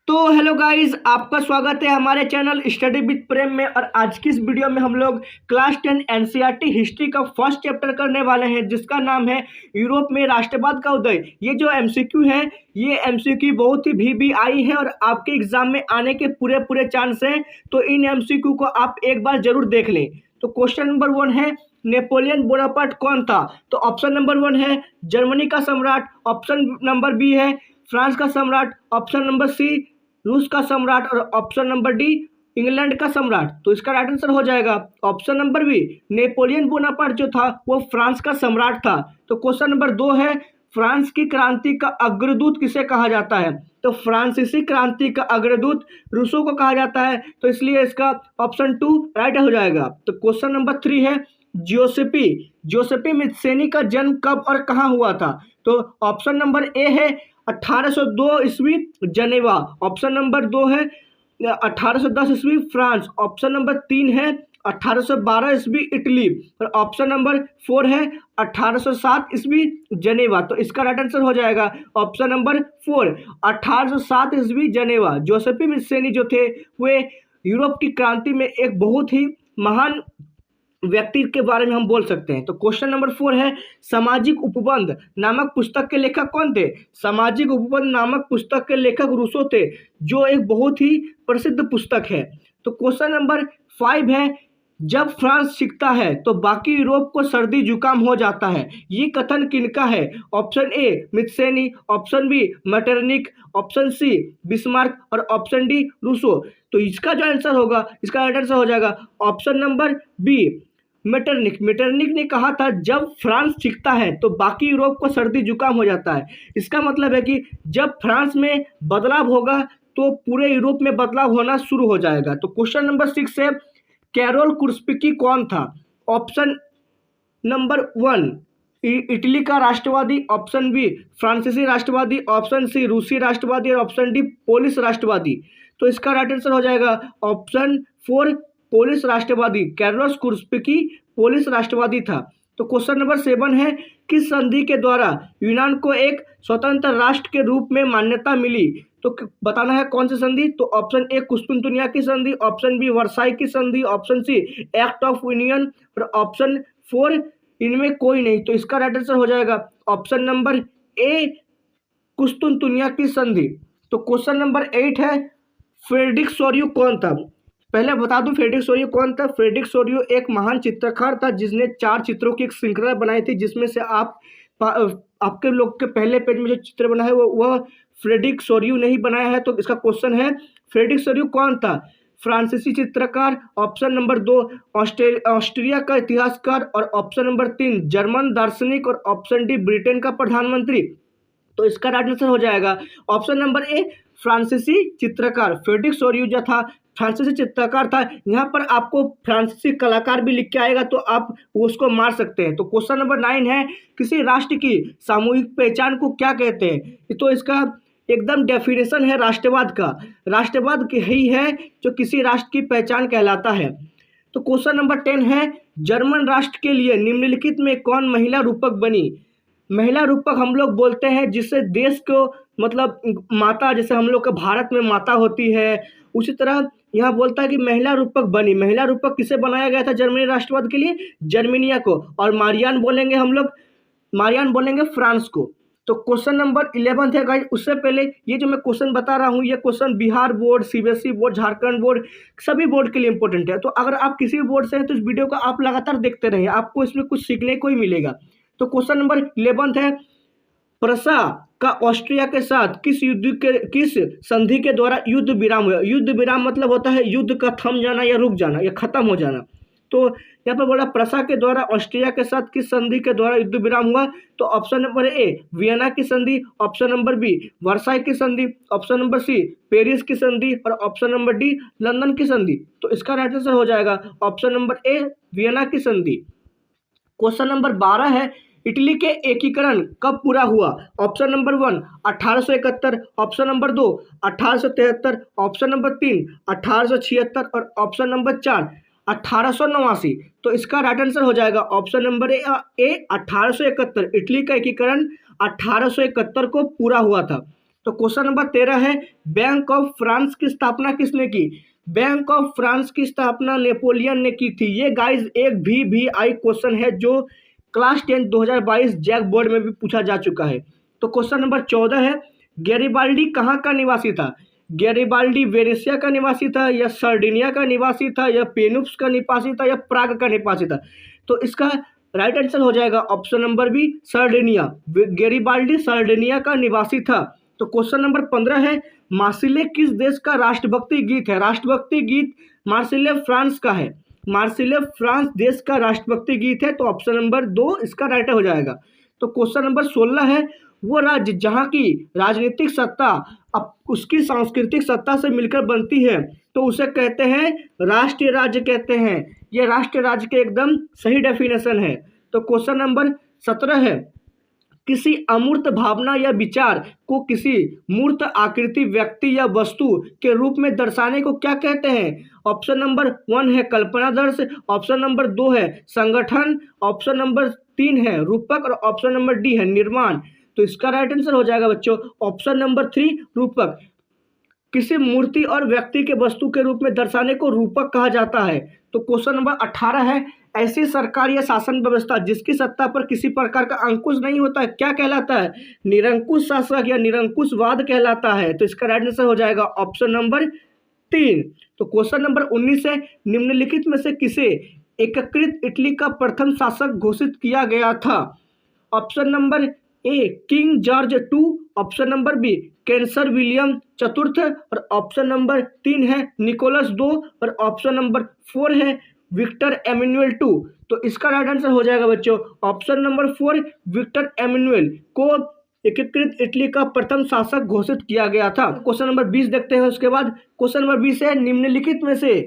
तो hello guys, आपका स्वागत है हमारे चैनल स्टडी विद प्रेम में। और आज की इस वीडियो में हम लोग क्लास 10 एनसीईआरटी हिस्ट्री का फर्स्ट चैप्टर करने वाले हैं, जिसका नाम है यूरोप में राष्ट्रवाद का उदय। ये जो एमसीक्यू है, ये एमसीक्यू बहुत ही वीवीआई है और आपके एग्जाम में आने के पूरे पूरे चांस हैं। तो इन एमसीक्यू को आप एक बार जरूर देख लें। तो क्वेश्चन नंबर 1 है, नेपोलियन बोनापार्ट कौन था? तो ऑप्शन नंबर 1 है जर्मनी का सम्राट, ऑप्शन नंबर बी है फ्रांस का सम्राट, ऑप्शन नंबर सी रूस का सम्राट और ऑप्शन नंबर डी इंग्लैंड का सम्राट। तो इसका राइट आंसर हो जाएगा option number B, Napoleon Bonaparte जो था वो फ्रांस का सम्राट था। तो क्वेश्चन नंबर 2 है, फ्रांस की क्रांति का अग्रदूत किसे कहा जाता है? तो फ्रांसीसी क्रांति का अग्रदूत रूसो को कहा जाता है, तो इसलिए इसका ऑप्शन 2 राइट हो जाएगा। तो क्वेश्चन नंबर 3 है, जोसेपी मित्सेनी का जन्म कब और कहाँ हुआ था? तो ऑप्शन नंबर ए है 1802 ईस्वी जनेवा, ऑप्शन नंबर 2 है 1810 ईस्वी फ्रांस, ऑप्शन नंबर 3 है 1812 ईस्वी इटली और ऑप्शन नंबर 4 है 1807 ईस्वी जनेवा। तो इसका राइट आंसर हो जाएगा ऑप्शन नंबर 4, 1807 ईस्वी जनेवा। जोसेपी मित्सेनी जो थे वे यूरोप की क्रांति में एक बहुत ही महान व्यक्ति के बारे में हम बोल सकते हैं। तो क्वेश्चन नंबर 4 है, सामाजिक उपबंध नामक पुस्तक के लेखक कौन थे? सामाजिक उपबंध नामक पुस्तक के लेखक रूसो थे, जो एक बहुत ही प्रसिद्ध पुस्तक है। तो क्वेश्चन नंबर 5 है, जब फ्रांस सीखता है तो बाकी यूरोप को सर्दी जुकाम हो जाता है, ये कथन किनका है? Option A Mazzini, option B Metternich, option C Bismarck और ऑप्शन डी रूसो। तो इसका जो आंसर होगा, इसका राइट आंसर हो जाएगा ऑप्शन नंबर बी मेटरनिक ने कहा था जब फ्रांस सीखता है तो बाकी यूरोप को सर्दी जुकाम हो जाता है। इसका मतलब है कि जब फ्रांस में बदलाव होगा तो पूरे यूरोप में बदलाव होना शुरू हो जाएगा। तो क्वेश्चन नंबर 6 है, कैरोल कुर्स्पिकी कौन था? ऑप्शन नंबर 1 इटली का राष्ट्रवादी, ऑप्शन बी फ्रांसीसी राष्ट्रवादी, ऑप्शन सी रूसी राष्ट्रवादी और ऑप्शन डी पोलिश राष्ट्रवादी। तो इसका राइट आंसर हो जाएगा ऑप्शन 4 पोलिश राष्ट्रवादी। कैरोल कुर्स्पिकी पोलिश राष्ट्रवादी था। तो क्वेश्चन नंबर 7 है, किस संधि के द्वारा यूनान को एक स्वतंत्र राष्ट्र के रूप में मान्यता मिली? तो बताना है कौन सी संधि। तो ऑप्शन ए कुस्तुनतुनिया की संधि, ऑप्शन बी वर्साई की संधि, option C act of union और ऑप्शन 4 इनमें कोई नहीं। तो इसका राइट आंसर हो जाएगा ऑप्शन नंबर ए कुस्तुनतुनिया की संधि। तो क्वेश्चन नंबर 8 है, फ्रेडरिक सोरियो कौन था? पहले बता दूं फ्रेडरिक सोरियो कौन था। फ्रेडरिक सोरियो एक महान चित्रकार था जिसने 4 चित्रों की एक श्रृंखला बनाई थी, जिसमें से आपके लोग के पहले पेज में जो चित्र बना है वह फ्रेडरिक सोरियो ने ही बनाया है। तो इसका क्वेश्चन है, फ्रेडरिक सोरियो कौन था? फ्रांसीसी चित्रकार, ऑप्शन नंबर 2 ऑस्ट्रिया का इतिहासकार और ऑप्शन नंबर 3 जर्मन दार्शनिक और ऑप्शन डी ब्रिटेन का प्रधानमंत्री। तो इसका राइट आंसर हो जाएगा ऑप्शन नंबर ए फ्रांसीसी चित्रकार। फ्रेडरिक सोरियो जो था फ्रांसीसी चित्रकार था। यहाँ पर आपको फ्रांसीसी कलाकार भी लिख के आएगा तो आप उसको मार सकते हैं। तो क्वेश्चन नंबर 9 है, किसी राष्ट्र की सामूहिक पहचान को क्या कहते हैं? तो इसका एकदम डेफिनेशन है राष्ट्रवाद का। राष्ट्रवाद ही है जो किसी राष्ट्र की पहचान कहलाता है। तो क्वेश्चन नंबर 10 है, जर्मन राष्ट्र के लिए निम्नलिखित में कौन महिला रूपक बनी? महिला रूपक हम लोग बोलते हैं जिससे देश को मतलब माता, जैसे हम लोग के भारत में माता होती है, उसी तरह यहाँ बोलता है कि महिला रूपक बनी। महिला रूपक किसे बनाया गया था जर्मनी राष्ट्रवाद के लिए? जर्मनिया को। और मारियान बोलेंगे हम लोग, मारियान बोलेंगे फ्रांस को। तो क्वेश्चन नंबर 11 है गाइस। उससे पहले ये जो मैं क्वेश्चन बता रहा हूँ, ये question Bihar board, CBSE board, Jharkhand board, सभी बोर्ड के लिए इंपॉर्टेंट है। तो अगर आप किसी भी बोर्ड से हैं तो इस वीडियो को आप लगातार देखते रहिए, आपको इसमें कुछ सीखने को ही मिलेगा। तो क्वेश्चन नंबर 11 है, प्रसा का ऑस्ट्रिया के साथ किस संधि के द्वारा युद्ध विराम हुआ? युद्ध विराम मतलब होता है युद्ध का थम जाना या रुक जाना या खत्म हो जाना। तो यहाँ पर बोला प्रसा के द्वारा ऑस्ट्रिया के साथ किस संधि के द्वारा युद्ध विराम हुआ? तो ऑप्शन नंबर ए वियना की संधि, ऑप्शन नंबर बी वर्साई की संधि, ऑप्शन नंबर सी पेरिस की संधि और ऑप्शन नंबर डी लंदन की संधि। तो इसका राइट आंसर हो जाएगा ऑप्शन नंबर ए वियना की संधि। क्वेश्चन नंबर 12 है, इटली के एकीकरण कब पूरा हुआ? Option number 1 1871, option number 2 1873, option number 3 1876 और ऑप्शन नंबर 4 1889। तो इसका राइट आंसर हो जाएगा ऑप्शन नंबर ए 1871। इटली का एकीकरण 1871 को पूरा हुआ था। तो क्वेश्चन नंबर 13 है, बैंक ऑफ फ्रांस की स्थापना किसने की? बैंक ऑफ फ्रांस की स्थापना नेपोलियन ने की थी। ये गाइज एक VVI क्वेश्चन है जो क्लास 10 2022 जैक बोर्ड में भी पूछा जा चुका है। तो क्वेश्चन नंबर 14 है, गैरिबाल्डी कहाँ का निवासी था? गैरिबाल्डी वेनेसिया का निवासी था, या सर्डिनिया का निवासी था, या पेनुप्स का निवासी था, या प्राग का निवासी था? तो इसका राइट आंसर हो जाएगा option number B, Sardinia. Garibaldi Sardinia का निवासी था। तो क्वेश्चन नंबर 15 है, मार्सिले किस देश का राष्ट्रभक्ति गीत है? राष्ट्रभक्ति गीत मार्सिले फ्रांस का है। मार्सिले फ्रांस देश का राष्ट्रभक्ति गीत है। तो ऑप्शन नंबर 2 इसका राइट हो जाएगा। तो क्वेश्चन नंबर 16 है, वो राज्य जहाँ की राजनीतिक सत्ता अब उसकी सांस्कृतिक सत्ता से मिलकर बनती है तो उसे कहते हैं राष्ट्रीय राज्य कहते हैं। ये राष्ट्रीय राज्य के एकदम सही डेफिनेशन है। तो क्वेश्चन नंबर 17 है, किसी अमूर्त भावना या विचार को किसी मूर्त आकृति, व्यक्ति या वस्तु के रूप में दर्शाने को क्या कहते हैं? ऑप्शन नंबर 1 है कल्पनादर्श, ऑप्शन नंबर 2 है संगठन, ऑप्शन नंबर 3 है रूपक और ऑप्शन नंबर डी है निर्माण। तो इसका राइट आंसर हो जाएगा बच्चों ऑप्शन नंबर 3 रूपक। किसी मूर्ति और व्यक्ति के वस्तु के रूप में दर्शाने को रूपक कहा जाता है। तो क्वेश्चन नंबर 18 है, ऐसी सरकार या शासन व्यवस्था जिसकी सत्ता पर किसी प्रकार का अंकुश नहीं होता है क्या कहलाता है? निरंकुश शासक या निरंकुशवाद कहलाता है। तो इसका राइट आंसर हो जाएगा ऑप्शन नंबर 3। तो क्वेश्चन नंबर 19 है, निम्नलिखित में से किसे एकीकृत इटली का प्रथम शासक घोषित किया गया था? Option number A king George 2, option number B Kaiser William चतुर्थ और ऑप्शन नंबर 3 है निकोलस 2 और ऑप्शन नंबर 4 है विक्टर एमेनुअल 2। तो इसका राइट आंसर हो जाएगा बच्चों ऑप्शन नंबर 4 विक्टर एमेनुअल को एकीकृत इटली का प्रथम शासक घोषित किया गया था। क्वेश्चन नंबर 20 देखते हैं। उसके बाद क्वेश्चन नंबर 20 है, निम्नलिखित में से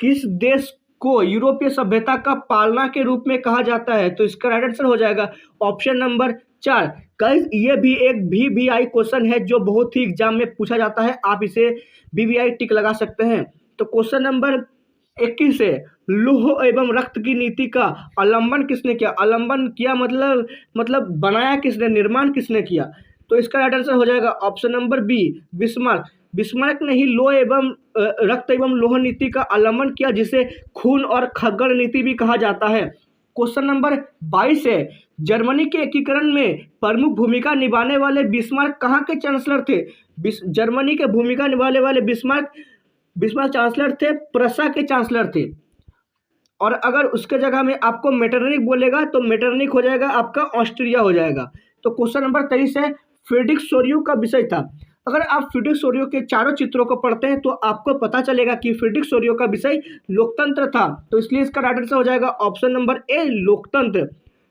किस देश को यूरोपीय सभ्यता का पालना के रूप में कहा जाता है? तो इसका राइट आंसर हो जाएगा ऑप्शन नंबर 4। गाइस ये भी एक VVI क्वेश्चन है जो बहुत ही एग्जाम में पूछा जाता है, आप इसे VVI टिक लगा सकते हैं। तो क्वेश्चन नंबर 21 है, लौह एवं रक्त की नीति का अवलंबन किसने किया? अवलंबन किया मतलब बनाया किसने, निर्माण किसने किया? तो इसका राइट आंसर हो जाएगा option number B Bismarck. Bismarck ने ही लौह एवं रक्त एवं लौह नीति का अवलंबन किया जिसे खून और खग्गड़ नीति भी कहा जाता है। क्वेश्चन नंबर 22 है, जर्मनी के एकीकरण में प्रमुख भूमिका निभाने वाले बिस्मार्क कहाँ के चांसलर थे? जर्मनी के भूमिका निभाने वाले बिस्मार्क चांसलर थे, प्रसा के चांसलर थे। और अगर उसके जगह में आपको मेटरनिक बोलेगा तो मेटरनिक हो जाएगा आपका ऑस्ट्रिया हो जाएगा। तो क्वेश्चन नंबर 23 है, फ्रीडरिख सोरियो का विषय था। अगर आप फ्रीडरिख सोरियो के चारों चित्रों को पढ़ते हैं तो आपको पता चलेगा कि फ्रीडरिख सोरियो का विषय लोकतंत्र था। तो इसलिए इसका राइट आंसर हो जाएगा ऑप्शन नंबर ए लोकतंत्र।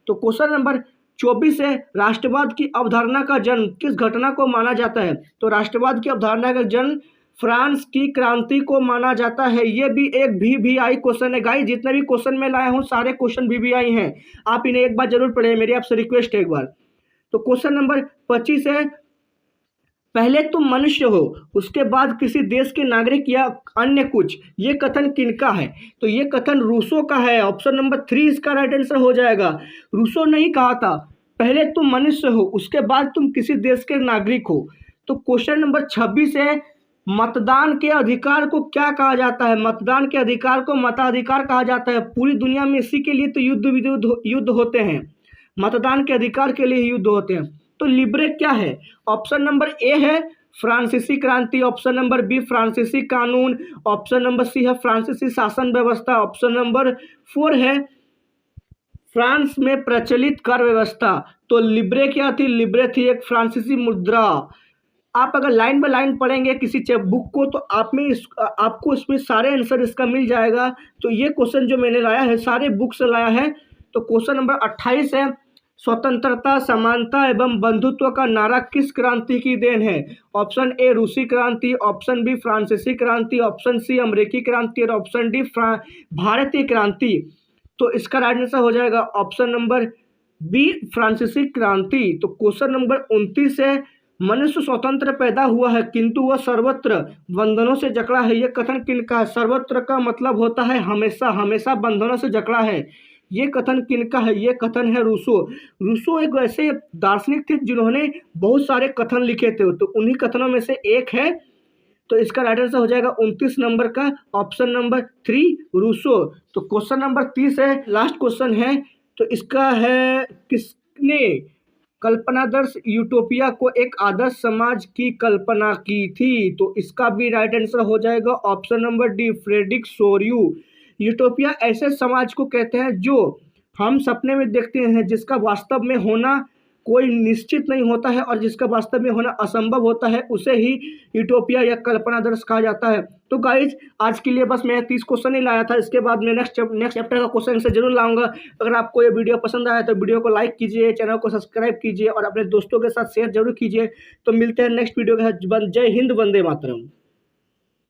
तो क्वेश्चन नंबर 24 है, राष्ट्रवाद की अवधारणा का जन्म किस घटना को माना जाता है? तो राष्ट्रवाद की अवधारणा का जन्म फ्रांस की क्रांति को माना जाता है। ये भी एक VVI क्वेश्चन है। गाइस जितने भी क्वेश्चन मैं लाया हूँ सारे क्वेश्चन VVI हैं, आप इन्हें एक बार जरूर पढ़ें, मेरी आपसे रिक्वेस्ट है एक बार। तो क्वेश्चन नंबर 25 है, पहले तुम मनुष्य हो उसके बाद किसी देश के नागरिक या अन्य कुछ, ये कथन किनका है? तो ये कथन रूसो का है। ऑप्शन नंबर 3 इसका राइट आंसर हो जाएगा। रूसो ने ही कहा था पहले तुम मनुष्य हो उसके बाद तुम किसी देश के नागरिक हो। तो क्वेश्चन नंबर 26 है, मतदान के अधिकार को क्या कहा जाता है? मतदान के अधिकार को मताधिकार कहा जाता है। पूरी दुनिया में इसी के लिए तो युद्ध होते हैं, मतदान के अधिकार के लिए युद्ध होते हैं। तो लिब्रे क्या है? ऑप्शन नंबर ए है फ्रांसीसी क्रांति, ऑप्शन नंबर बी फ्रांसीसी कानून, ऑप्शन नंबर सी है फ्रांसीसी शासन व्यवस्था, ऑप्शन नंबर 4 है फ्रांस में प्रचलित कर व्यवस्था। तो लिब्रे क्या थी? लिब्रे थी एक फ्रांसीसी मुद्रा। आप अगर लाइन बाय लाइन पढ़ेंगे किसी बुक को तो आपको इसमें सारे आंसर इसका मिल जाएगा। तो ये क्वेश्चन जो मैंने लाया है सारे बुक से लाया है। तो क्वेश्चन नंबर 28 है, स्वतंत्रता, समानता एवं बंधुत्व का नारा किस क्रांति की देन है? ऑप्शन ए रूसी क्रांति, ऑप्शन बी फ्रांसीसी क्रांति, ऑप्शन सी अमेरिकी क्रांति और ऑप्शन डी भारतीय क्रांति। तो इसका राइट आंसर हो जाएगा ऑप्शन नंबर बी फ्रांसीसी क्रांति। तो क्वेश्चन नंबर 29 है, मनुष्य स्वतंत्र पैदा हुआ है किंतु वह सर्वत्र बंधनों से जकड़ा है, यह कथन किनका है? सर्वत्र का मतलब होता है हमेशा, हमेशा बंधनों से जकड़ा है। ये कथन किनका है? ये कथन है रूसो। रूसो एक ऐसे दार्शनिक थे जिन्होंने बहुत सारे कथन लिखे थे, तो उन्हीं कथनों में से एक है। तो इसका राइट आंसर हो जाएगा 29 नंबर का ऑप्शन नंबर 3 रूसो। तो क्वेश्चन नंबर 30 है, लास्ट क्वेश्चन है। तो इसका है, किसने कल्पनादर्श यूटोपिया को एक आदर्श समाज की कल्पना की थी? तो इसका भी राइट आंसर हो जाएगा option number D Frederic Sorrieu. Utopia ऐसे समाज को कहते हैं जो हम सपने में देखते हैं, जिसका वास्तव में होना कोई निश्चित नहीं होता है और जिसका वास्तव में होना असंभव होता है, उसे ही यूटोपिया या कल्पनादर्श कहा जाता है। तो गाइज आज के लिए बस मैं 30 क्वेश्चन ही लाया था, इसके बाद मैं नेक्स्ट चैप्टर का क्वेश्चन से जरूर लाऊंगा। अगर आपको ये वीडियो पसंद आया तो वीडियो को लाइक कीजिए, चैनल को सब्सक्राइब कीजिए और अपने दोस्तों के साथ शेयर जरूर कीजिए। तो मिलते हैं नेक्स्ट वीडियो के साथ। जय हिंद, वंदे मातरम।